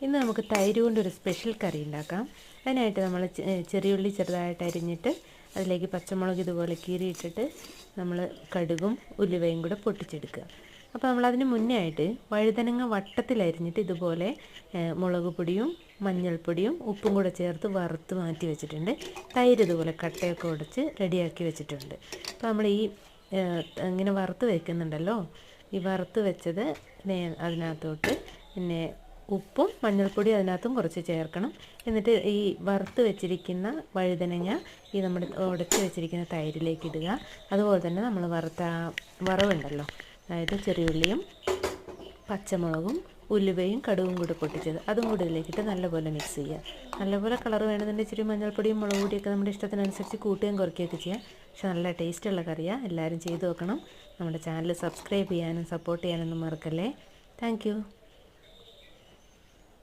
ഇന്ന് നമുക്ക് തൈര് കൊണ്ടൊരു സ്പെഷ്യൽ കറി ഉണ്ടാക്കാം. അതിനായിട്ട് നമ്മൾ ചെറിയുള്ളി ചെറുതായിട്ട് അരിഞ്ഞിട്ട് അതിലേക്ക് പച്ചമുളക് ഇതുപോലെ കീറിയിട്ടിട്ട് നമ്മൾ കടുകും ഉലുവയും കൂടെ പൊട്ടിച്ചെടുക്കുക. അപ്പോൾ നമ്മളതിന് മുന്നേ ആയിട്ട് വഴുതനങ്ങ വട്ടത്തിൽ അരിഞ്ഞിട്ട് ഇതുപോലെ മുളക് പൊടിയും മഞ്ഞൾപ്പൊടിയും ഉപ്പും കൂടെ ചേർത്ത് വറുത്ത് മാറ്റി വെച്ചിട്ടുണ്ട്. തൈര് ഇതുപോലെ കട്ടയൊക്കെ ഉടച്ച് റെഡിയാക്കി വെച്ചിട്ടുണ്ട്. അപ്പോൾ നമ്മൾ ഇങ്ങനെ വറുത്ത് വെക്കുന്നുണ്ടല്ലോ, ഈ വറുത്ത് വെച്ചത് അതിനകത്തോട്ട് പിന്നെ ഉപ്പും മഞ്ഞൾപ്പൊടിയും അതിനകത്തും കുറച്ച് ചേർക്കണം. എന്നിട്ട് ഈ വറുത്ത് വെച്ചിരിക്കുന്ന വഴുതനങ്ങ ഈ നമ്മുടെ ഉടച്ച് വെച്ചിരിക്കുന്ന തൈരിലേക്ക് ഇടുക. അതുപോലെ തന്നെ നമ്മൾ വറുത്ത വറവുണ്ടല്ലോ, അതായത് ചെറിയുള്ളിയും പച്ചമുളകും ഉലുവയും കടുകും കൂടി പൊട്ടിച്ചത് അതും കൂടി ഇതിലേക്കിട്ട് നല്ലപോലെ മിക്സ് ചെയ്യുക. നല്ലപോലെ കളർ വേണമെന്നുണ്ടെങ്കിൽ ഇച്ചിരി മഞ്ഞൾപ്പൊടിയും മുളക് പൊടിയൊക്കെ നമ്മുടെ ഇഷ്ടത്തിനനുസരിച്ച് കൂട്ടുകയും കുറയ്ക്കുകയൊക്കെ ചെയ്യുക. പക്ഷെ നല്ല ടേസ്റ്റുള്ള കറിയാണ്, എല്ലാവരും ചെയ്ത് നോക്കണം. നമ്മുടെ ചാനൽ സബ്സ്ക്രൈബ് ചെയ്യാനും സപ്പോർട്ട് ചെയ്യാനൊന്നും മറക്കല്ലേ. താങ്ക്